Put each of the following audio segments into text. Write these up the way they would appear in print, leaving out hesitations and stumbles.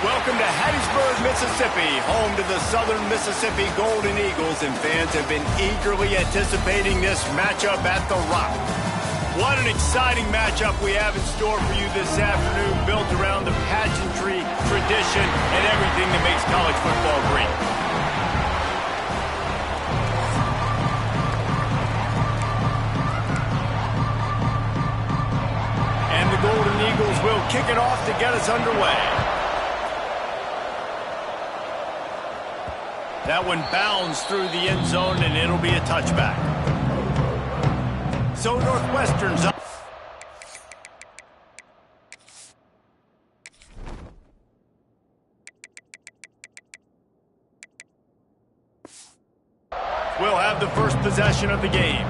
Welcome to Hattiesburg, Mississippi, home to the Southern Mississippi Golden Eagles, and fans have been eagerly anticipating this matchup at The Rock. What an exciting matchup we have in store for you this afternoon, built around the pageantry, tradition, and everything that makes college football great. And the Golden Eagles will kick it off to get us underway. That one bounds through the end zone, and it'll be a touchback. So Northwestern's up. We'll have the first possession of the game.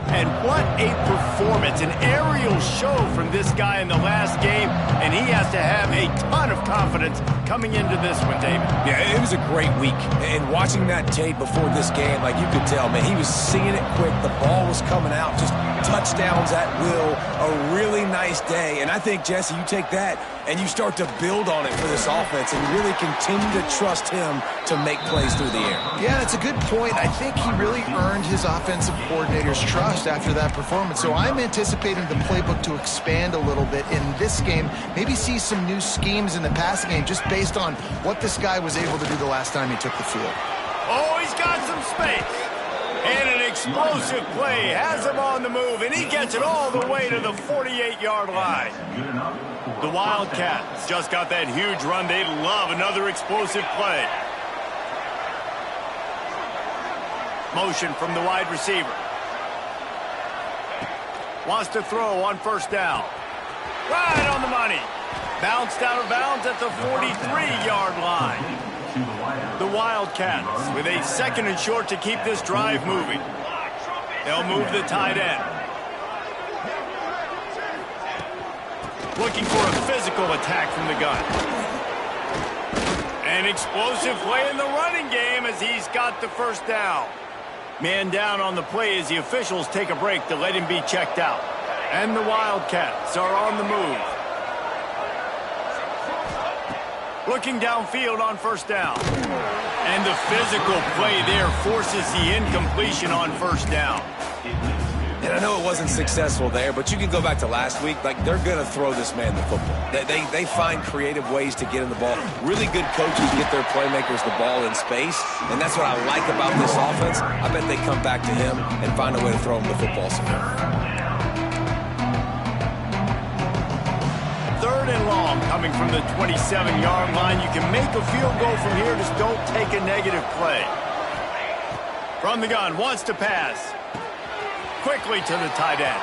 And what a performance, an aerial show from this guy in the last game, and he has to have a ton of confidence coming into this one, David. Yeah, it was a great week, and watching that tape before this game, like, you could tell, man, he was seeing it quick, the ball was coming out, just touchdowns at will, a really nice day, and I think, Jesse, you take that and you start to build on it for this offense and really continue to trust him to make plays through the air. Yeah, that's a good point. I think he really earned his offensive coordinator's trust after that performance. So I'm anticipating the playbook to expand a little bit in this game, maybe see some new schemes in the passing game just based on what this guy was able to do the last time he took the field. Oh, he's got some space. And an explosive play has him on the move, and he gets it all the way to the 48-yard line. The Wildcats just got that huge run. They'd love another explosive play. Motion from the wide receiver. Wants to throw on first down. Right on the money. Bounced out of bounds at the 43-yard line. The Wildcats with a second and short to keep this drive moving. They'll move the tight end. Looking for a physical attack from the gun. An explosive play in the running game as he's got the first down. Man down on the play as the officials take a break to let him be checked out. And the Wildcats are on the move. Looking downfield on first down. And the physical play there forces the incompletion on first down. And I know it wasn't successful there, but you can go back to last week. Like, they're going to throw this man the football. They find creative ways to get him the ball. Really good coaches get their playmakers the ball in space, and that's what I like about this offense. I bet they come back to him and find a way to throw him the football somewhere. Third and long coming from the 27-yard line. You can make a field goal from here, just don't take a negative play. From the gun, wants to pass. Quickly to the tight end.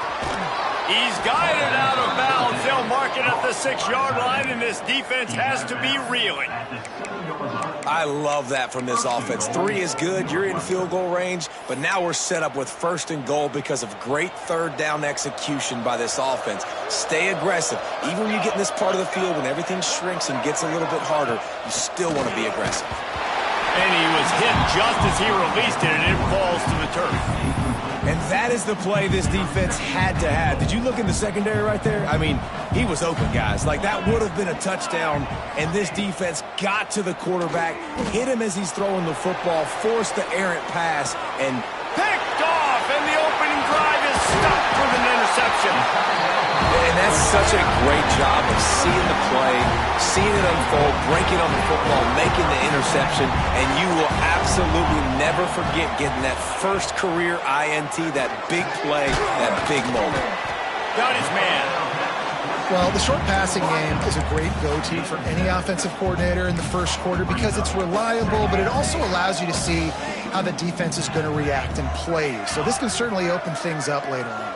He's guided out of bounds. They'll mark it at the 6-yard line, and this defense has to be reeling. I love that from this offense. 3 is good. You're in field goal range, but now we're set up with first and goal because of great third down execution by this offense. Stay aggressive. Even when you get in this part of the field, when everything shrinks and gets a little bit harder, you still want to be aggressive. And he was hit just as he released it, and it falls to the turf. And that is the play this defense had to have. Did you look in the secondary right there? I mean, he was open, guys. Like, that would have been a touchdown, and this defense got to the quarterback, hit him as he's throwing the football, forced the errant pass, and picked off, and the opening drive is stopped with an interception. And that's such a great job of seeing the play, seeing it unfold, breaking on the football, making the interception, and you will absolutely never forget getting that first career INT, that big play, that big moment. Got his man. Well, the short passing game is a great go-to for any offensive coordinator in the first quarter because it's reliable, but it also allows you to see how the defense is going to react and play. So this can certainly open things up later on.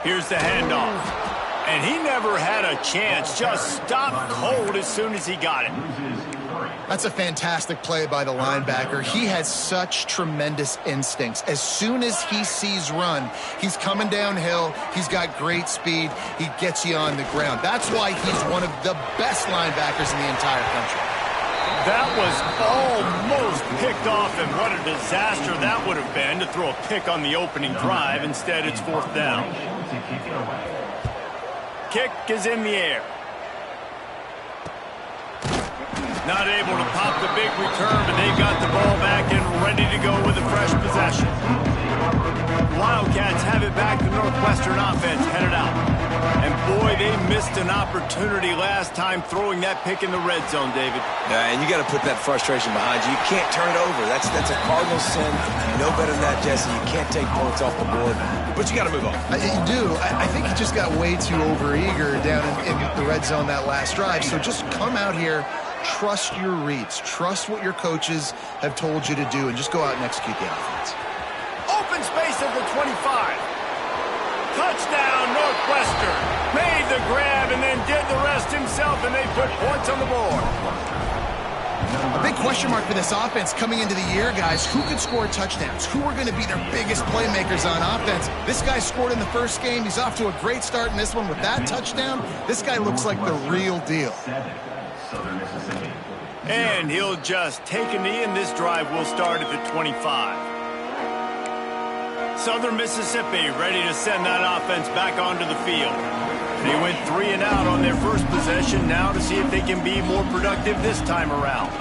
Here's the handoff. And he never had a chance. Just stopped cold as soon as he got it. That's a fantastic play by the linebacker. He has such tremendous instincts. As soon as he sees run, he's coming downhill. He's got great speed. He gets you on the ground. That's why he's one of the best linebackers in the entire country. That was almost picked off, and what a disaster that would have been to throw a pick on the opening drive. Instead, it's fourth down. Kick is in the air. Not able to pop the big return, but they've got the ball back and ready to go with a fresh possession. Wildcats have it back. The Northwestern offense headed out. And boy, they missed an opportunity last time throwing that pick in the red zone, David. Yeah, and you got to put that frustration behind you. You can't turn it over. That's a cardinal sin. You know better than that, Jesse. You can't take points off the board, but you got to move on. You do. I think he just got way too overeager down in the red zone that last drive. So just come out here, trust your reads, trust what your coaches have told you to do, and just go out and execute the offense. Open space at the 25. Touchdown, Northwestern. Made the grab and then did the rest himself, and they put points on the board. A big question mark for this offense coming into the year, guys. Who could score touchdowns? Who are going to be their biggest playmakers on offense? This guy scored in the first game. He's off to a great start in this one with that touchdown. This guy looks like the real deal. And he'll just take a knee, and this drive will start at the 25. Southern Mississippi ready to send that offense back onto the field. They went 3 and out on their first possession, now to see if they can be more productive this time around.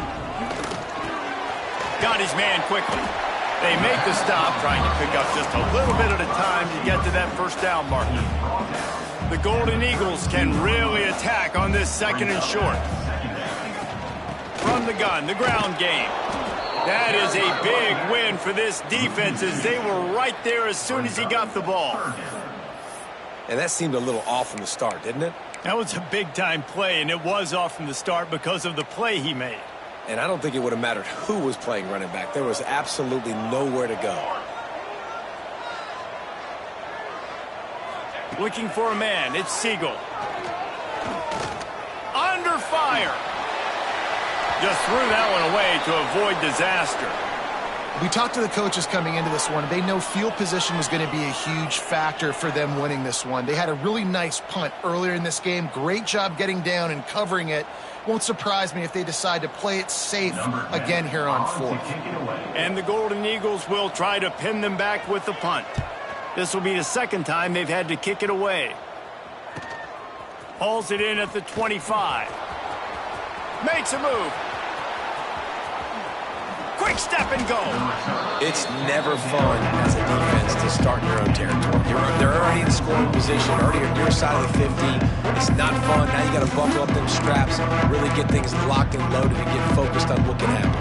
Got his man quickly. They make the stop, trying to pick up just a little bit at a time to get to that first down marker. The Golden Eagles can really attack on this second and short. From the gun, the ground game. That is a big win for this defense, as they were right there as soon as he got the ball. And that seemed a little off from the start, didn't it? That was a big-time play, and it was off from the start because of the play he made. And I don't think it would have mattered who was playing running back. There was absolutely nowhere to go. Looking for a man, it's Siegel. Under fire. Just threw that one away to avoid disaster. We talked to the coaches coming into this one. They know field position was going to be a huge factor for them winning this one. They had a really nice punt earlier in this game. Great job getting down and covering it. Won't surprise me if they decide to play it safe again here on fourth. And the Golden Eagles will try to pin them back with the punt. This will be the second time they've had to kick it away. Hauls it in at the 25. Makes a move. Quick step and go. It's never fun as a defense to start in your own territory. They're already in scoring position, already on your side of the 50. It's not fun. Now you got to buckle up them straps, really get things locked and loaded and get focused on what can happen.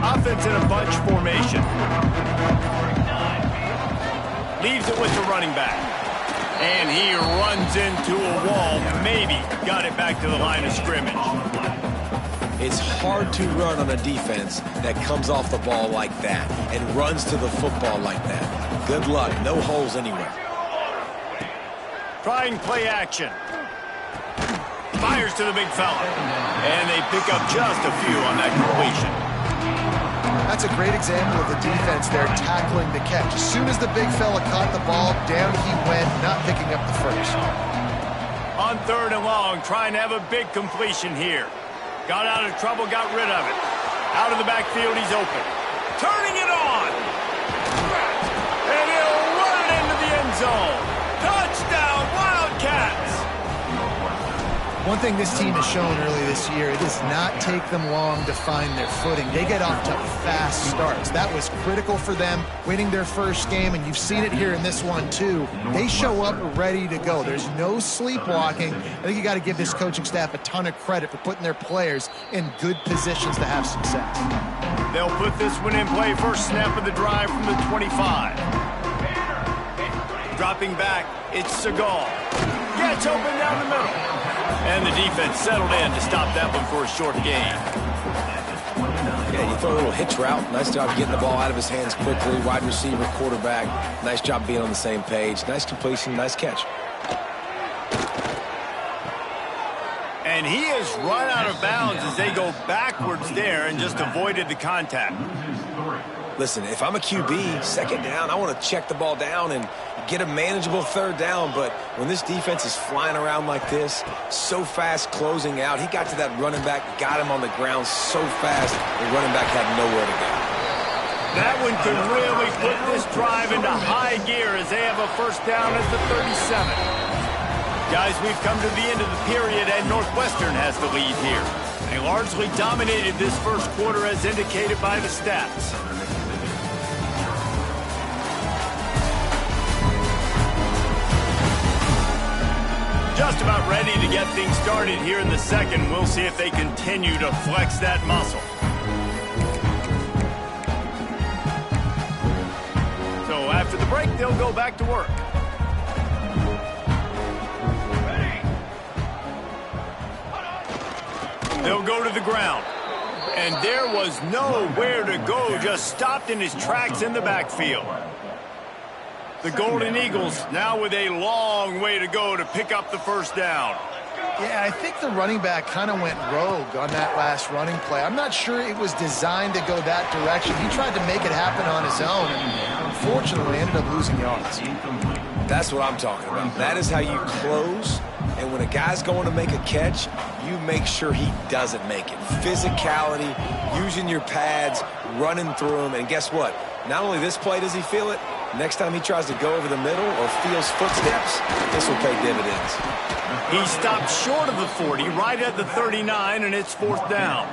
Offense in a bunch formation. Leaves it with the running back. And he runs into a wall. Maybe got it back to the line of scrimmage. It's hard to run on a defense that comes off the ball like that and runs to the football like that. Good luck. No holes anywhere. Trying play action. Fires to the big fella. And they pick up just a few on that completion. That's a great example of the defense there tackling the catch. As soon as the big fella caught the ball, down he went, not picking up the first. On 3rd and long, trying to have a big completion here. Got out of trouble, got rid of it. Out of the backfield, he's open. Turning it on! And he'll run it into the end zone. Touchdown, Wildcats! One thing this team has shown early this year, it does not take them long to find their footing. They get off to fast starts. That was critical for them, winning their first game, and you've seen it here in this one too. They show up ready to go. There's no sleepwalking. I think you got to give this coaching staff a ton of credit for putting their players in good positions to have success. They'll put this one in play. First snap of the drive from the 25. Dropping back, it's Seagal. Gets open down the middle. And the defense settled in to stop that one for a short gain. Yeah, you throw a little hitch route. Nice job getting the ball out of his hands quickly. Wide receiver, quarterback. Nice job being on the same page. Nice completion, nice catch. And he is run out of bounds as they go backwards there and just avoided the contact. Listen, if I'm a QB, second down, I want to check the ball down and get a manageable 3rd down. But when this defense is flying around like this, so fast closing out, he got to that running back, got him on the ground so fast, the running back had nowhere to go. That one could really put this drive into high gear as they have a first down at the 37. Guys, we've come to the end of the period, and Northwestern has the lead here. They largely dominated this first quarter as indicated by the stats. Just about ready to get things started here in the second. We'll see if they continue to flex that muscle. So after the break, they'll go back to work. They'll go to the ground. And there was nowhere to go, just stopped in his tracks in the backfield. The Golden Eagles now with a long way to go to pick up the first down. Yeah, I think the running back kind of went rogue on that last running play. I'm not sure it was designed to go that direction. He tried to make it happen on his own, and unfortunately ended up losing yards. That's what I'm talking about. That is how you close. And when a guy's going to make a catch, you make sure he doesn't make it. Physicality, using your pads, running through him. And guess what? Not only this play does he feel it, next time he tries to go over the middle or feels footsteps, this will pay dividends. He stopped short of the 40, right at the 39, and it's fourth down.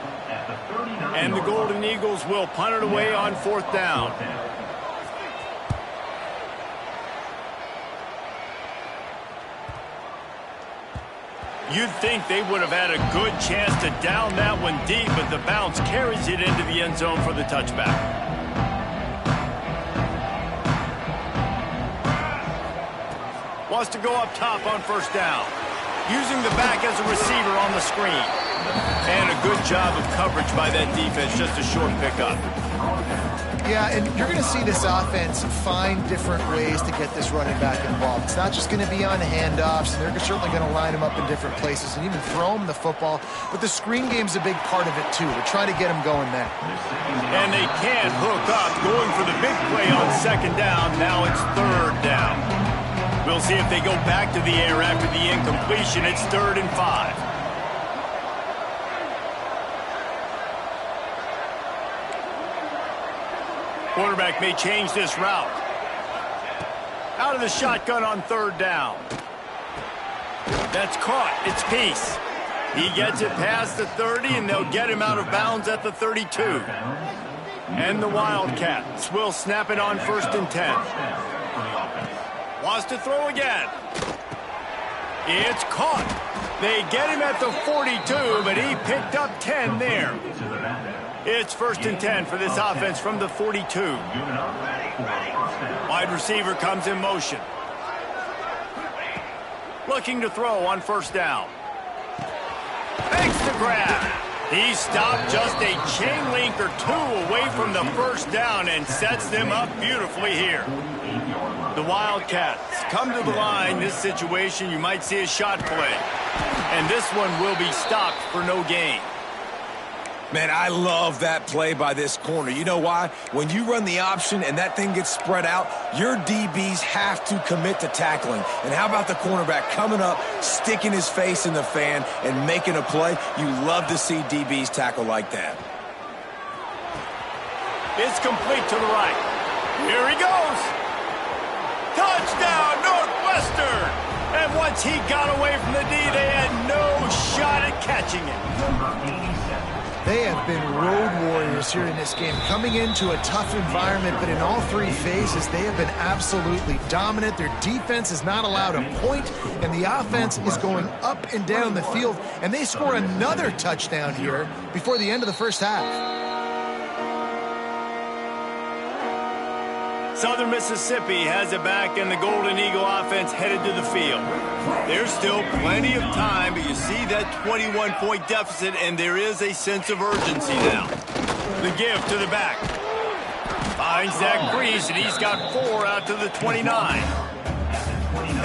And the Golden Eagles will punt it away on fourth down. You'd think they would have had a good chance to down that one deep, but the bounce carries it into the end zone for the touchback. Wants to go up top on first down. Using the back as a receiver on the screen. And a good job of coverage by that defense, just a short pickup. Yeah, and you're going to see this offense find different ways to get this running back involved. It's not just going to be on handoffs, and they're certainly going to line him up in different places and even throw him the football. But the screen game's a big part of it, too. They're trying to get him going there. And they can't hook up, going for the big play on second down. Now it's third down. We'll see if they go back to the air after the incompletion. It's 3rd and 5. Quarterback may change this route. Out of the shotgun on third down. That's caught. It's Peace. He gets it past the 30, and they'll get him out of bounds at the 32. And the Wildcats will snap it on 1st and 10. Wants to throw again. It's caught. They get him at the 42, but he picked up 10 there. It's 1st and 10 for this offense from the 42. Wide receiver comes in motion. Looking to throw on first down. Makes the grab. He stopped just a chain link or two away from the first down and sets them up beautifully here. The Wildcats come to the line. This situation, you might see a shot play. And this one will be stopped for no gain. Man, I love that play by this corner. You know why? When you run the option and that thing gets spread out, your DBs have to commit to tackling. And how about the cornerback coming up, sticking his face in the fan, and making a play? You love to see DBs tackle like that. It's complete to the right. Here he goes. Touchdown, Northwestern! And once he got away from the D, they had no shot at catching it. They have been road warriors here in this game, coming into a tough environment, but in all three phases, they have been absolutely dominant. Their defense is not allowed a point, and the offense is going up and down the field, and they score another touchdown here before the end of the first half. Southern Mississippi has it back, and the Golden Eagle offense headed to the field. There's still plenty of time, but you see that 21-point deficit, and there is a sense of urgency now. The give to the back. Finds that crease, and he's got 4 out to the 29.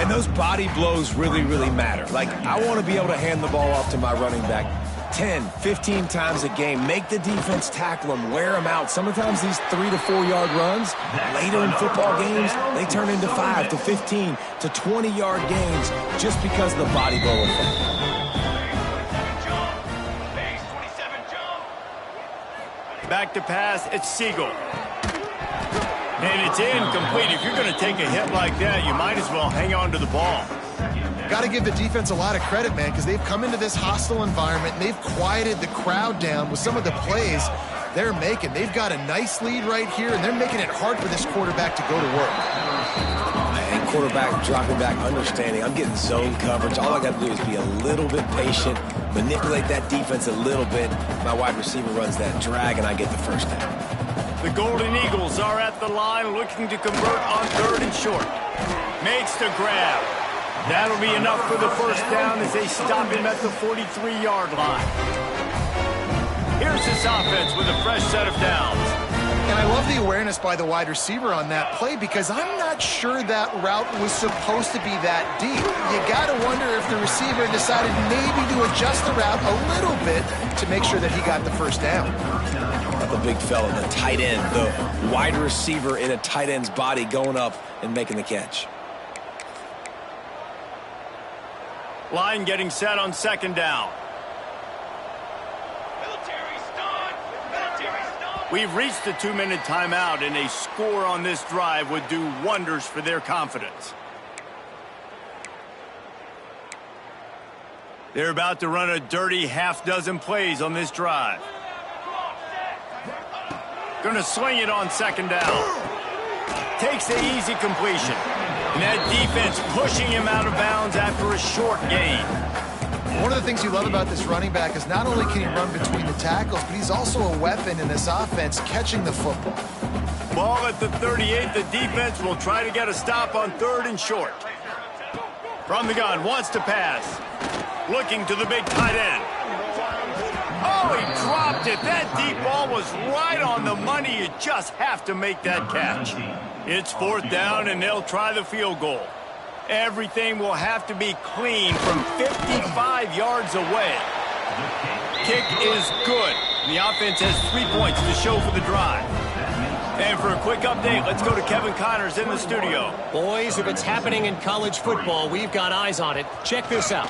And those body blows really, really matter. Like, I want to be able to hand the ball off to my running back 10, 15 times a game. Make the defense tackle them, wear them out. Sometimes these 3 to 4 yard runs, later in football games, they turn into 5 to 15 to 20 yard gains just because of the body blow effect. Back to pass, it's Siegel. And it's incomplete. If you're going to take a hit like that, you might as well hang on to the ball. Got to give the defense a lot of credit, man, because they've come into this hostile environment and they've quieted the crowd down with some of the plays they're making. They've got a nice lead right here, and they're making it hard for this quarterback to go to work. And quarterback dropping back, understanding. I'm getting zone coverage. All I got to do is be a little bit patient, manipulate that defense a little bit. My wide receiver runs that drag, and I get the first down. The Golden Eagles are at the line looking to convert on 3rd and short. Makes the grab. That'll be enough for the first down as they stop him at the 43-yard line. Here's this offense with a fresh set of downs. And I love the awareness by the wide receiver on that play because I'm not sure that route was supposed to be that deep. You got to wonder if the receiver decided maybe to adjust the route a little bit to make sure that he got the first down. The big fella, the tight end, the wide receiver in a tight end's body going up and making the catch. Line getting set on 2nd down. We've reached the 2-minute timeout, and a score on this drive would do wonders for their confidence. They're about to run a dirty half-dozen plays on this drive. Gonna swing it on 2nd down. Takes the easy completion. And that defense pushing him out of bounds after a short gain. One of the things you love about this running back is not only can he run between the tackles, but he's also a weapon in this offense catching the football. Ball at the 38. The defense will try to get a stop on 3rd and short. From the gun, wants to pass. Looking to the big tight end. Oh, he dropped it. That deep ball was right on the money. You just have to make that catch. It's 4th down, and they'll try the field goal. Everything will have to be clean from 55 yards away. Kick is good. The offense has 3 points to show for the drive. And for a quick update, let's go to Kevin Connors in the studio. Boys, if it's happening in college football, we've got eyes on it. Check this out.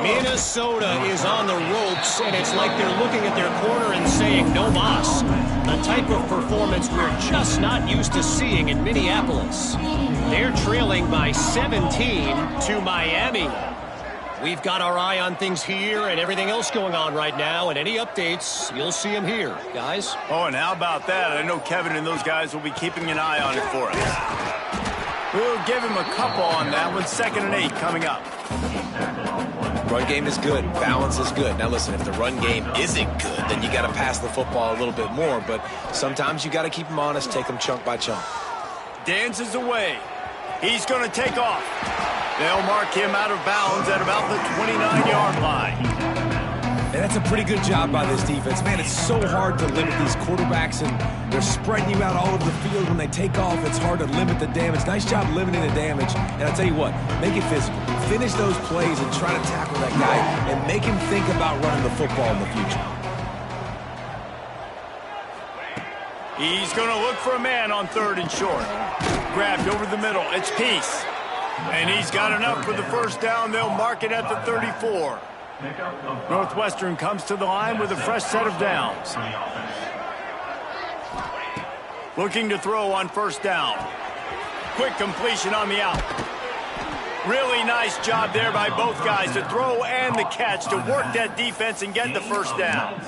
Minnesota is on the ropes, and it's like they're looking at their corner and saying, no mas. A type of performance we're just not used to seeing in Minneapolis. They're trailing by 17 to Miami. We've got our eye on things here and everything else going on right now, and any updates, you'll see them here, guys. Oh, and how about that? I know Kevin and those guys will be keeping an eye on it for us. We'll give him a couple on that one. 2nd and 8 coming up. Run game is good. Balance is good. Now, listen, if the run game isn't good, then you got to pass the football a little bit more. But sometimes you got to keep them honest, take them chunk by chunk. Dances away. He's going to take off. They'll mark him out of bounds at about the 29-yard line. And that's a pretty good job by this defense. Man, it's so hard to limit these quarterbacks, and they're spreading you out all over the field. When they take off, it's hard to limit the damage. Nice job limiting the damage. And I'll tell you what, make it physical. Finish those plays and try to tackle that guy and make him think about running the football in the future. He's going to look for a man on 3rd and short. Grabbed over the middle. It's Peace. And he's got enough for the first down. They'll mark it at the 34. Northwestern comes to the line with a fresh set of downs. Looking to throw on 1st down. Quick completion on the out. Really nice job there by both guys to throw and the catch to work that defense and get the first down.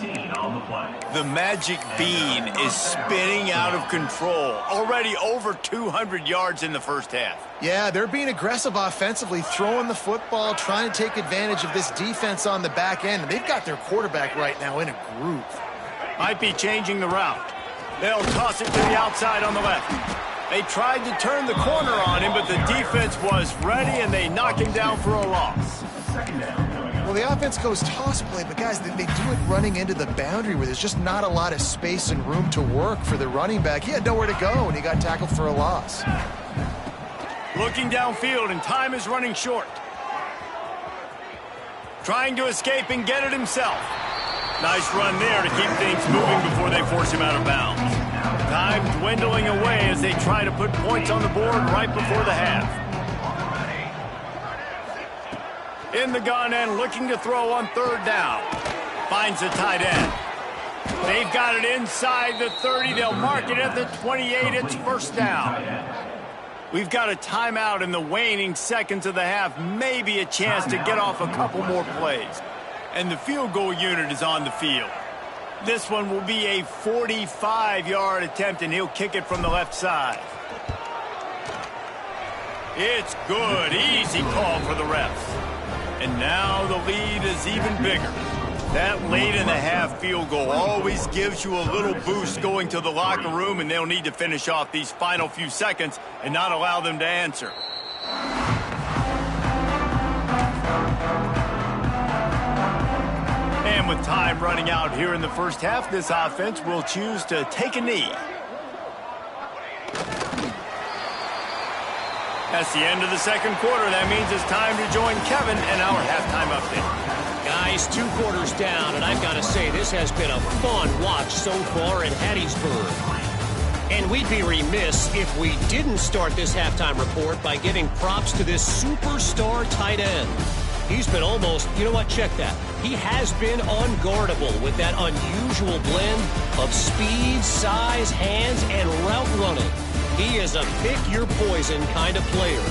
The magic bean is spinning out of control. Already over 200 yards in the first half. Yeah, they're being aggressive offensively, throwing the football, trying to take advantage of this defense on the back end. And they've got their quarterback right now in a groove. Might be changing the route. They'll toss it to the outside on the left. They tried to turn the corner on him, but the defense was ready, and they knock him down for a loss. Well, the offense goes toss play, but guys, they do it running into the boundary where there's just not a lot of space and room to work for the running back. He had nowhere to go, and he got tackled for a loss. Looking downfield, and time is running short. Trying to escape and get it himself. Nice run there to keep things moving before they force him out of bounds. Time dwindling away as they try to put points on the board right before the half. In the gun and looking to throw on 3rd down. Finds the tight end. They've got it inside the 30. They'll mark it at the 28. It's first down. We've got a timeout in the waning seconds of the half. Maybe a chance to get off a couple more plays. And the field goal unit is on the field. This one will be a 45-yard attempt, and he'll kick it from the left side. It's good. Easy call for the refs. And now the lead is even bigger. That late in the half field goal always gives you a little boost going to the locker room, and they'll need to finish off these final few seconds and not allow them to answer. And with time running out here in the first half, this offense will choose to take a knee. That's the end of the second quarter. That means it's time to join Kevin and our halftime update. Guys, 2 quarters down, and I've got to say, this has been a fun watch so far in Hattiesburg. And we'd be remiss if we didn't start this halftime report by giving props to this superstar tight end. He's been almost, you know what, check that. He has been unguardable with that unusual blend of speed, size, hands, and route running. He is a pick-your-poison kind of player.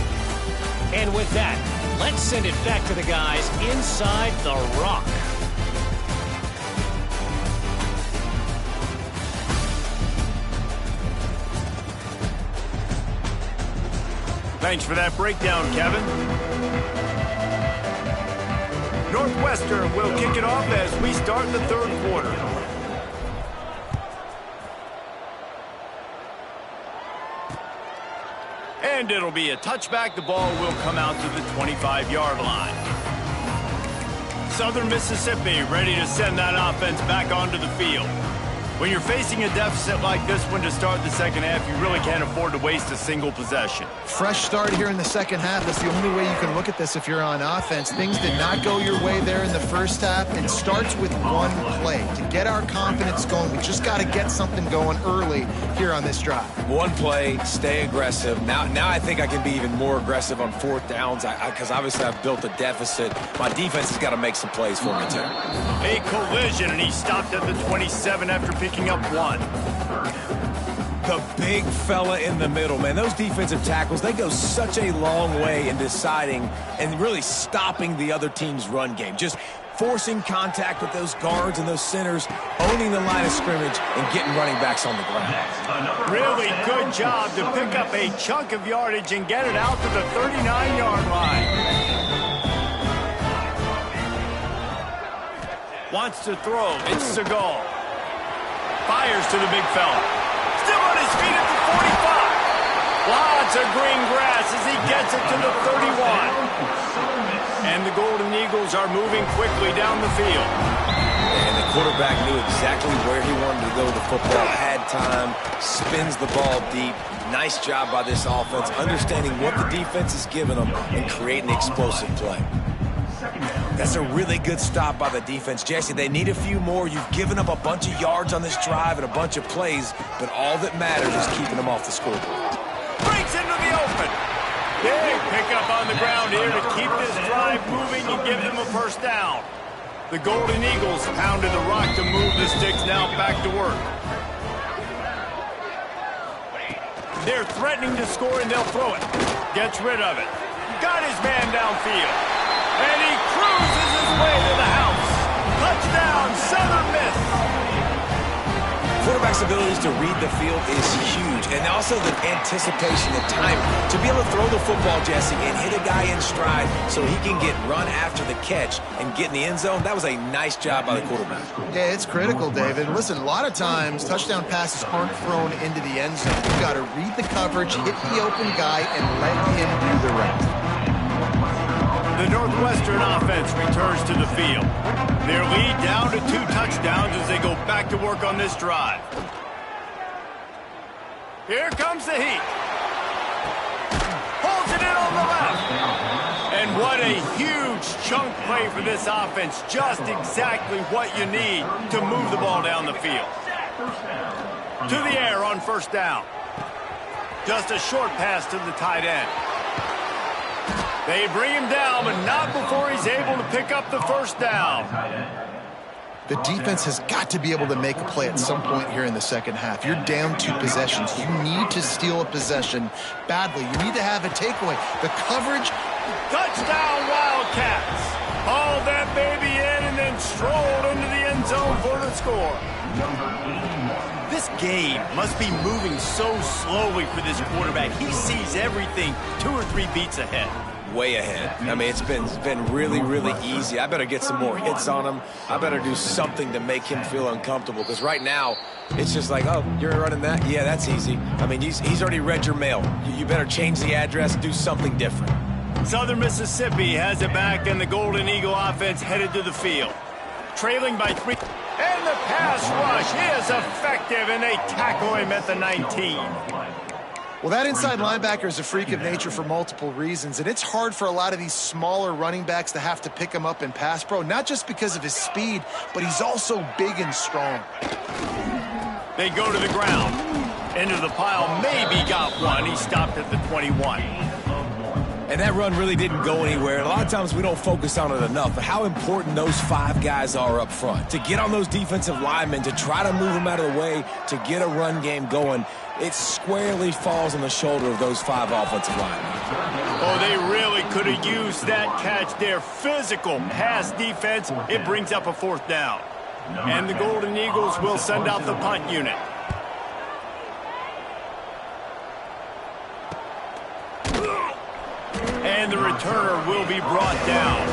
And with that, let's send it back to the guys inside the rock. Thanks for that breakdown, Kevin. Northwestern will kick it off as we start the third quarter. And it'll be a touchback. The ball will come out to the 25-yard line. Southern Mississippi ready to send that offense back onto the field. When you're facing a deficit like this one to start the second half, you really can't afford to waste a single possession. Fresh start here in the second half. That's the only way you can look at this if you're on offense. Things did not go your way there in the first half. It starts with one play. To get our confidence going, we just got to get something going early here on this drive. One play, stay aggressive. Now I think I can be even more aggressive on fourth downs because obviously I've built a deficit. My defense has got to make some plays for me, too. A collision, and he stopped at the 27 after picking up 1. The big fella in the middle, man. Those defensive tackles, they go such a long way in deciding and really stopping the other team's run game. Just forcing contact with those guards and those centers, owning the line of scrimmage, and getting running backs on the ground. Really good job to pick up a chunk of yardage and get it out to the 39-yard line. Wants to throw. It's Seagal. Fires to the big fella. Still on his feet at the 45. Lots of green grass as he gets it to the 31. And the Golden Eagles are moving quickly down the field. And the quarterback knew exactly where he wanted to go with the football. Had time, spins the ball deep. Nice job by this offense, understanding what the defense is giving them and creating explosive play. That's a really good stop by the defense. Jesse, they need a few more. You've given up a bunch of yards on this drive and a bunch of plays, but all that matters is keeping them off the scoreboard. Breaks into the open. Big pickup on the ground here to keep this drive moving and give them a first down. The Golden Eagles pounded the rock to move the sticks, now back to work. They're threatening to score, and they'll throw it. Gets rid of it. Got his man downfield. And he cruises his way to the house. Touchdown, Southern Miss. Quarterback's abilities to read the field is huge. And also the anticipation, the time to be able to throw the football, Jesse, and hit a guy in stride so he can get run after the catch and get in the end zone. That was a nice job by the quarterback. Yeah, it's critical, David. Listen, a lot of times touchdown passes aren't thrown into the end zone. You've got to read the coverage, hit the open guy, and let him do the rest. The Northwestern offense returns to the field. Their lead down to 2 touchdowns as they go back to work on this drive. Here comes the heat. Holds it in on the left. And what a huge chunk play for this offense. Just exactly what you need to move the ball down the field. To the air on first down. Just a short pass to the tight end. They bring him down, but not before he's able to pick up the first down. The defense has got to be able to make a play at some point here in the second half. You're down 2 possessions. You need to steal a possession badly. You need to have a takeaway. The coverage. Touchdown, Wildcats. Hauled that baby in and then strolled into the end zone for the score. This game must be moving so slowly for this quarterback. He sees everything 2 or 3 beats ahead. Way ahead. I mean, it's been really, really easy. I better get some more hits on him. I better do something to make him feel uncomfortable, because right now it's just like, oh, you're running that? Yeah, that's easy. I mean, he's already read your mail. You better change the address, do something different. Southern Mississippi has it back, and the Golden Eagle offense headed to the field. Trailing by 3. And the pass rush is effective, and they tackle him at the 19. Well, that inside linebacker is a freak of nature for multiple reasons, and it's hard for a lot of these smaller running backs to have to pick him up in pass pro, not just because of his speed, but he's also big and strong. They go to the ground. Into the pile, maybe got one. He stopped at the 21. And that run really didn't go anywhere. A lot of times we don't focus on it enough, but how important those 5 guys are up front. To get on those defensive linemen, to try to move them out of the way, to get a run game going, it squarely falls on the shoulder of those 5 offensive linemen. Oh, they really could have used that catch there. Physical pass defense. It brings up a 4th down. And the Golden Eagles will send out the punt unit. And the returner will be brought down.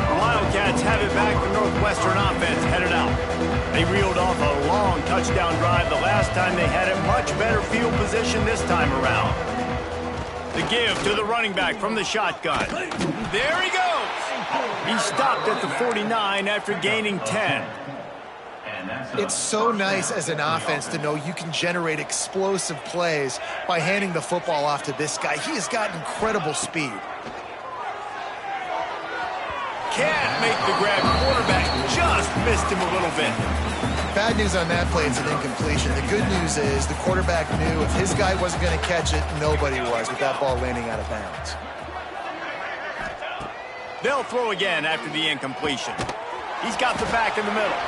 The Wildcats have it back. The Northwestern offense headed out. They reeled off a long touchdown drive the last time they had it. Much better field position this time around. The give to the running back from the shotgun. There he goes. He stopped at the 49 after gaining 10. It's so nice as an offense to know you can generate explosive plays by handing the football off to this guy. He has got incredible speed. Can't make the grab. Quarterback just missed him a little bit. Bad news on that play, it's an incompletion. The good news is the quarterback knew if his guy wasn't going to catch it, nobody was, with that ball landing out of bounds. They'll throw again after the incompletion. He's got the back in the middle.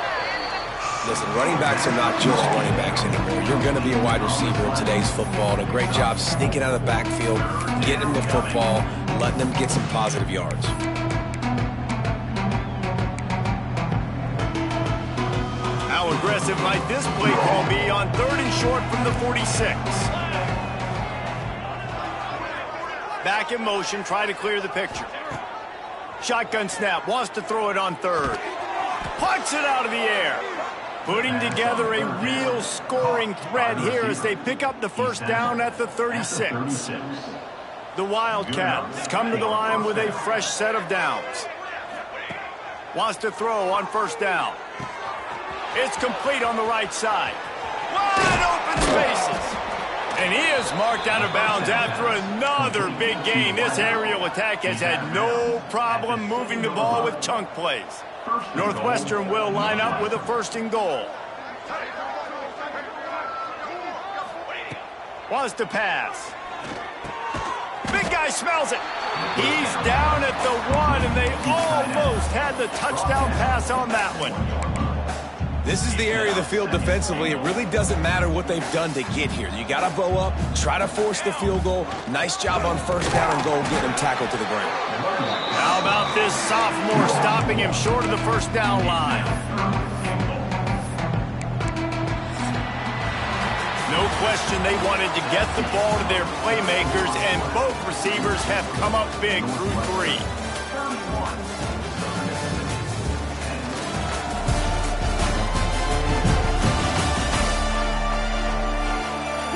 Listen, running backs are not just running backs anymore. You're going to be a wide receiver in today's football. And a great job sneaking out of the backfield, getting them the football, letting them get some positive yards. How aggressive might this play call be on 3rd and short from the 46? Back in motion, try to clear the picture. Shotgun snap, wants to throw it on 3rd. Punts it out of the air. Putting together a real scoring threat here as they pick up the 1st down at the 36. The Wildcats come to the line with a fresh set of downs. Wants to throw on 1st down. It's complete on the right side. Wide open spaces. And he is marked out of bounds after another big gain. This aerial attack has had no problem moving the ball with chunk plays. Northwestern will line up with a 1st and goal. Wants to pass. Big guy smells it. He's down at the 1, and they almost had the touchdown pass on that one. This is the area of the field defensively. It really doesn't matter what they've done to get here. You got to bow up, try to force the field goal. Nice job on 1st down and goal, get him tackled to the ground. How about this sophomore stopping him short of the 1st down line? No question they wanted to get the ball to their playmakers, and both receivers have come up big through 3.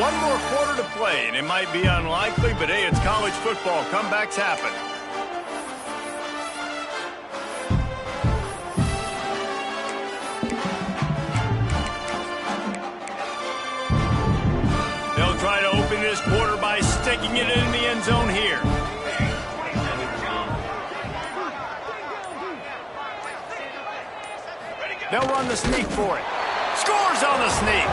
One more quarter to play, and it might be unlikely, but hey, it's college football. Comebacks happen. They'll try to open this quarter by sticking it in the end zone here. They'll run the sneak for it. Scores on the sneak.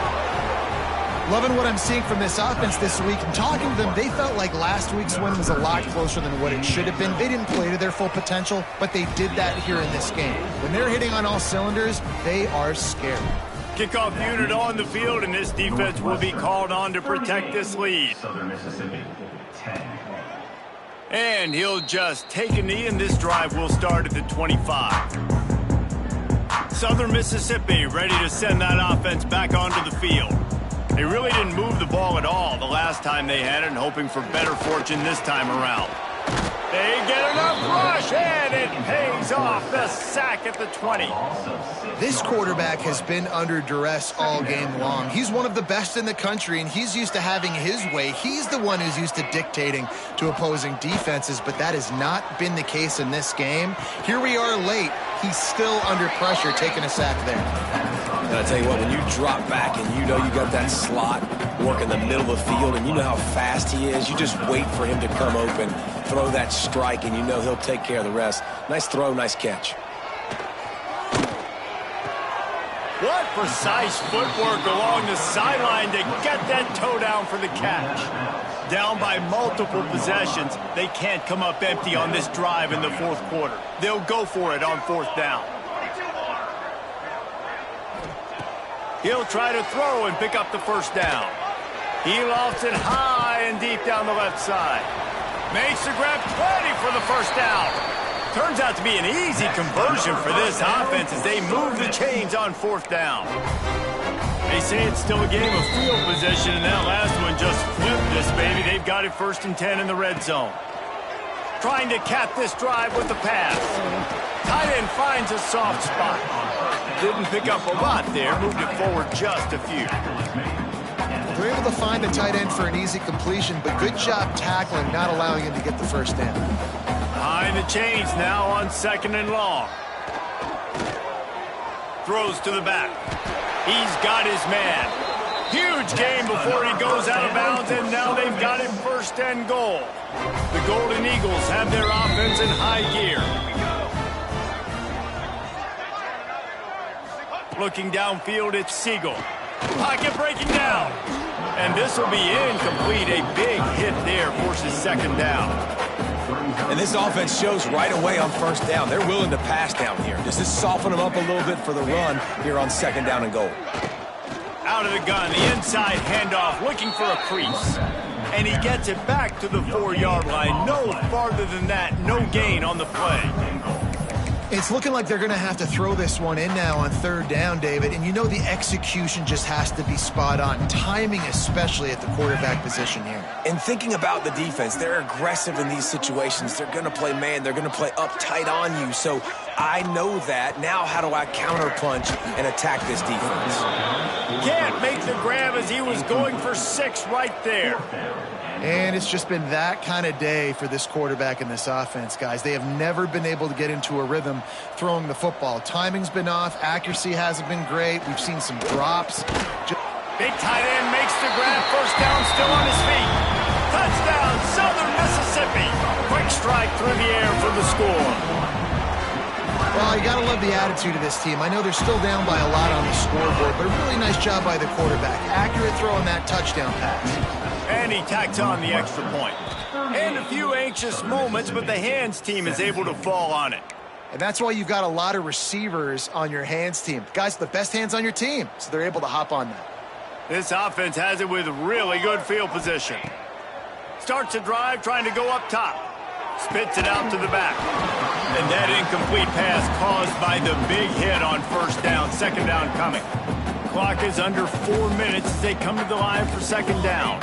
Loving what I'm seeing from this offense this week. And talking to them, they felt like last week's win was a lot closer than what it should have been. They didn't play to their full potential, but they did that here in this game. When they're hitting on all cylinders, they are scared. Kickoff unit on the field, and this defense will be called on to protect this lead. And he'll just take a knee, and this drive will start at the 25. Southern Mississippi ready to send that offense back onto the field. They really didn't move the ball at all the last time they had it, and hoping for better fortune this time around. They get enough rush, and it pays off. The sack at the 20. This quarterback has been under duress all game long. He's one of the best in the country, and he's used to having his way. He's the one who's used to dictating to opposing defenses, but that has not been the case in this game. Here we are late. He's still under pressure, taking a sack there. And I tell you what, when you drop back and you know you got that slot work in the middle of the field and you know how fast he is, you just wait for him to come open, throw that strike, and you know he'll take care of the rest. Nice throw, nice catch. What precise footwork along the sideline to get that toe down for the catch. Down by multiple possessions, they can't come up empty on this drive in the fourth quarter. They'll go for it on fourth down. He'll try to throw and pick up the first down. He lofts it high and deep down the left side. Makes the grab, 20 for the first down. Turns out to be an easy conversion for this offense as they move the chains on fourth down. They say it's still a game of field position, and that last one just flipped this baby. They've got it 1st and 10 in the red zone. Trying to cap this drive with the pass. Tight end finds a soft spot. Didn't pick up a lot there, moved it forward just a few. They're able to find the tight end for an easy completion, but good job tackling, not allowing him to get the first down. Behind the chains now on 2nd and long. Throws to the back. He's got his man. Huge gain before he goes out of bounds, and now they've got him 1st and goal. The Golden Eagles have their offense in high gear. Looking downfield, it's Siegel. Pocket breaking down. And this will be incomplete. A big hit there forces 2nd down. And this offense shows right away on 1st down. They're willing to pass down here. Just to soften them up a little bit for the run here on 2nd down and goal. Out of the gun, the inside handoff, looking for a crease. And he gets it back to the 4-yard line. No farther than that, no gain on the play. It's looking like they're going to have to throw this one in now on 3rd down, David. And you know the execution just has to be spot on. Timing especially at the quarterback position here. And thinking about the defense, they're aggressive in these situations. They're going to play man. They're going to play uptight on you. So I know that. Now how do I counterpunch and attack this defense? Can't make the grab as he was going for 6 right there. And it's just been that kind of day for this quarterback and this offense, guys. They have never been able to get into a rhythm throwing the football. Timing's been off. Accuracy hasn't been great. We've seen some drops. Big tight end makes the grab. 1st down, still on his feet. Touchdown, Southern Mississippi. Quick strike through the air for the score. Well, you got to love the attitude of this team. I know they're still down by a lot on the scoreboard, but a really nice job by the quarterback. Accurate throw on that touchdown pass. And he tacks on the extra point. And a few anxious moments, but the hands team is able to fall on it. And that's why you've got a lot of receivers on your hands team. Guys, the best hands on your team, so they're able to hop on that. This offense has it with really good field position. Starts a drive trying to go up top. Spits it out to the back. And that incomplete pass caused by the big hit on 1st down, 2nd down coming. Clock is under 4 minutes as they come to the line for 2nd down.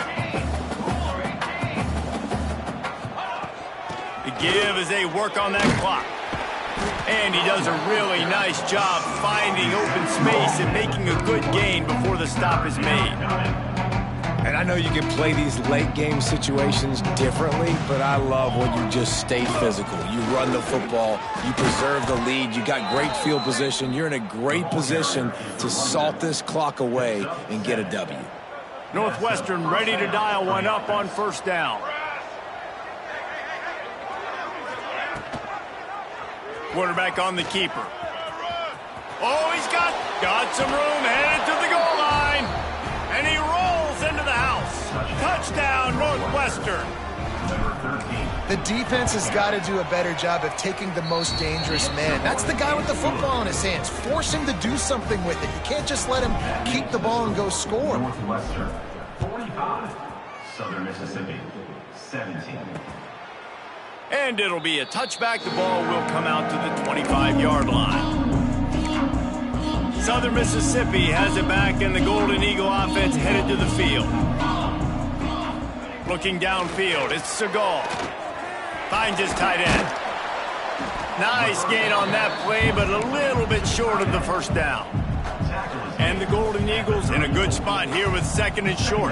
The give as they work on that clock. And he does a really nice job finding open space and making a good gain before the stop is made. And I know you can play these late game situations differently, but I love when you just stay physical. You run the football, you preserve the lead, you got great field position, you're in a great position to salt this clock away and get a W. Northwestern ready to dial one up on 1st down. Quarterback on the keeper. Oh, he's got some room, headed to the goal line. And he rolls Touchdown, Northwestern. The defense has got to do a better job of taking the most dangerous man. That's the guy with the football in his hands. Force him to do something with it. You can't just let him keep the ball and go score. Northwestern, 45. Southern Mississippi, 17. And it'll be a touchback. The ball will come out to the 25-yard line. Southern Mississippi has it back, and the Golden Eagle offense headed to the field. Looking downfield, it's Segal. Finds his tight end. Nice gain on that play, but a little bit short of the first down. And the Golden Eagles in a good spot here with second and short.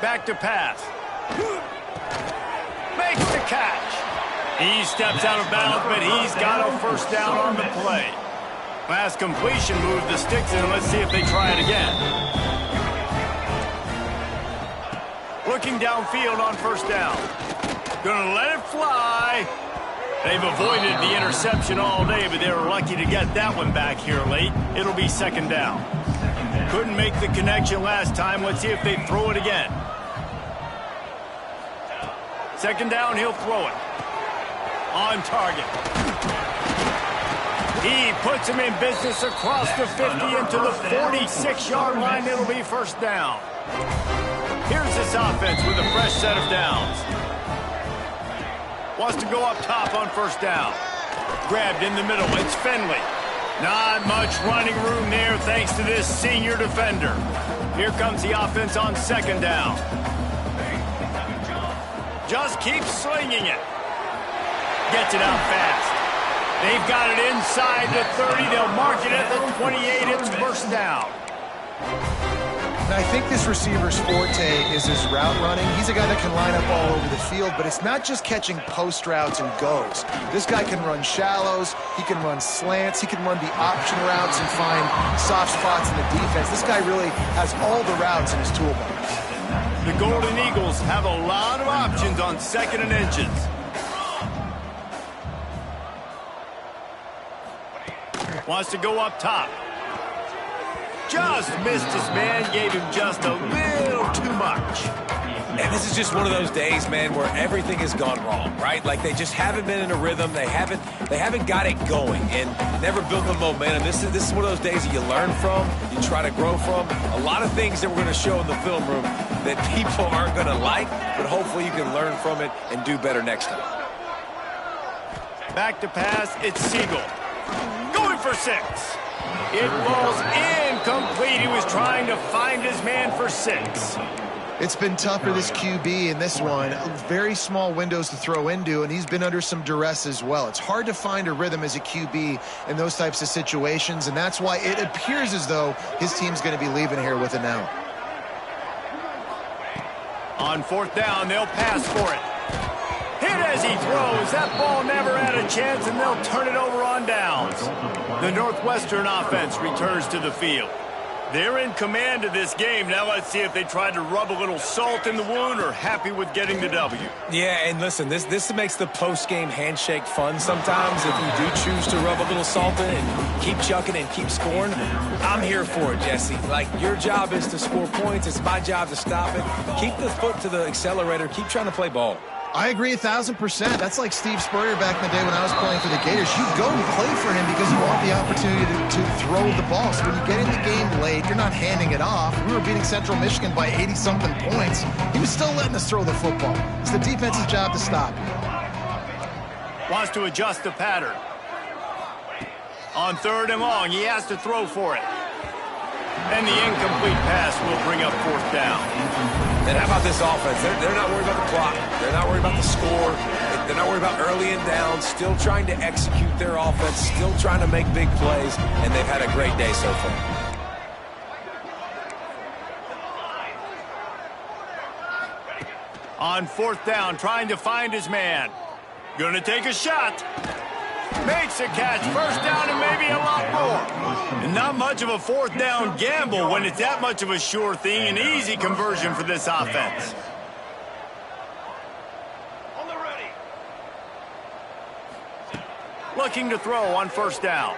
Back to pass. Makes the catch. He steps out of bounds, but he's got a first down on the play. Last completion moved the sticks in. Let's see if they try it again. Looking downfield on first down. Gonna let it fly. They've avoided the interception all day, but they were lucky to get that one back here late. It'll be second down. Couldn't make the connection last time. Let's see if they throw it again. Second down, he'll throw it. On target. He puts him in business across the 50 into the 46-yard line. It'll be first down. Here's this offense with a fresh set of downs. Wants to go up top on first down. Grabbed in the middle. It's Finley. Not much running room there thanks to this senior defender. Here comes the offense on second down. Just keeps slinging it. Gets it out fast. They've got it inside the 30. They'll mark it at the 28. It's first down. And I think this receiver's forte is his route running. He's a guy that can line up all over the field, but it's not just catching post routes and goes. This guy can run shallows, he can run slants, he can run the option routes and find soft spots in the defense. This guy really has all the routes in his toolbox. The Golden Eagles have a lot of options on second and inches. Wants to go up top. Just missed his man, gave him just a little too much. And this is just one of those days, man, where everything has gone wrong, right? Like they just haven't been in a rhythm. They haven't got it going and never built the momentum. This is one of those days that you learn from, you try to grow from. A lot of things that we're going to show in the film room that people aren't going to like, but hopefully you can learn from it and do better next time. Back to pass, it's Siegel. Going for 6. It falls incomplete. He was trying to find his man for 6. It's been tough for this QB in this one. Very small windows to throw into, and he's been under some duress as well. It's hard to find a rhythm as a QB in those types of situations, and that's why it appears as though his team's going to be leaving here with an out. On fourth down, they'll pass for it. Hit as he throws. That ball never had a chance, and they'll turn it over on downs. The Northwestern offense returns to the field. They're in command of this game. Now let's see if they try to rub a little salt in the wound or happy with getting the W. Yeah, and listen, this makes the post-game handshake fun sometimes. If you do choose to rub a little salt in and keep chucking and keep scoring, I'm here for it, Jesse. Like, your job is to score points. It's my job to stop it. Keep the foot to the accelerator. Keep trying to play ball. I agree 1,000%. That's like Steve Spurrier back in the day when I was playing for the Gators. You go and play for him because you want the opportunity to throw the ball. So when you get in the game late, you're not handing it off. We were beating Central Michigan by 80-something points. He was still letting us throw the football. It's the defense's job to stop. Wants to adjust the pattern. On third and long, he has to throw for it. And the incomplete pass will bring up fourth down. And how about this offense? They're not worried about the clock. They're not worried about the score. They're not worried about early and down. Still trying to execute their offense. Still trying to make big plays. And they've had a great day so far. On fourth down, trying to find his man. Gonna take a shot. Makes a catch. First down and maybe a lot more. And not much of a fourth down gamble when it's that much of a sure thing. An easy conversion for this offense. On the ready. Looking to throw on first down.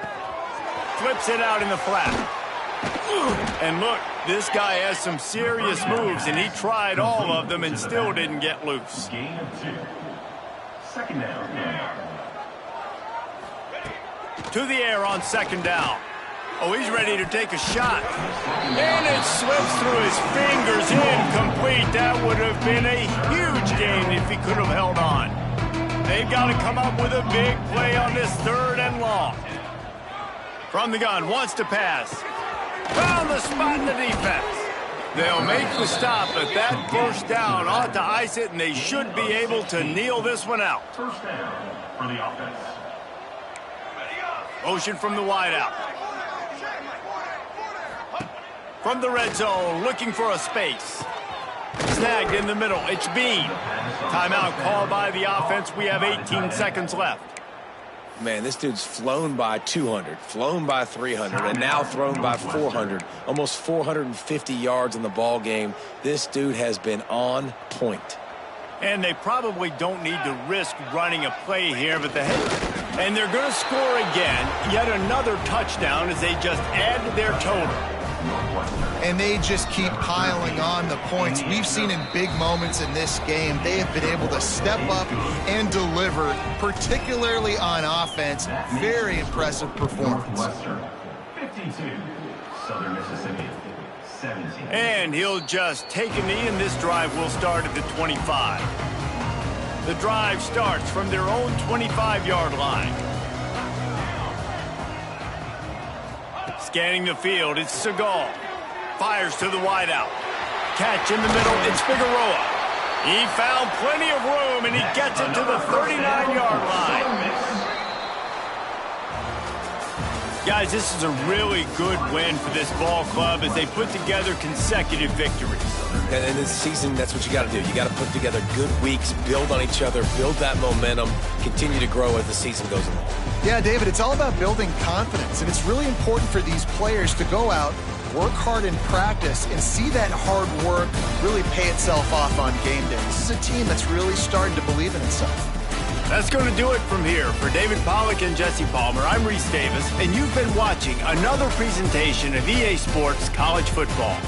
Flips it out in the flat. And look, this guy has some serious moves, and he tried all of them and still didn't get loose. Gain of 2. Second down. To the air on second down. Oh, he's ready to take a shot. And it slips through his fingers, incomplete. That would have been a huge gain if he could have held on. They've got to come up with a big play on this 3rd and long. From the gun, wants to pass. Found the spot in the defense. They'll make the stop, but that first down ought to ice it, and they should be able to kneel this one out. First down for the offense. Motion from the wideout. From the red zone, looking for a space. Snagged in the middle. It's Bean. Timeout called by the offense. We have 18 seconds left. Man, this dude's flown by 200, flown by 300, and now thrown by 400. Almost 450 yards in the ball game. This dude has been on point. And they probably don't need to risk running a play here, but and they're going to score again. Yet another touchdown as they just add to their total. And they just keep piling on the points. We've seen in big moments in this game, they have been able to step up and deliver, particularly on offense. Very impressive performance. 52, Southern Mississippi, 17. And he'll just take a knee, and this drive will start at the 25. The drive starts from their own 25-yard line. Scanning the field, it's Seagal. Fires to the wideout. Catch in the middle, it's Figueroa. He found plenty of room, and he gets it to the 39-yard line. Guys, this is a really good win for this ball club as they put together consecutive victories. And in this season, that's what you got to do. You got to put together good weeks, build on each other, build that momentum, continue to grow as the season goes along. Yeah, David, it's all about building confidence, and it's really important for these players to go out, work hard in practice, and see that hard work really pay itself off on game day. This is a team that's really starting to believe in itself. That's going to do it from here. For David Pollack and Jesse Palmer, I'm Reese Davis, and you've been watching another presentation of EA Sports College Football.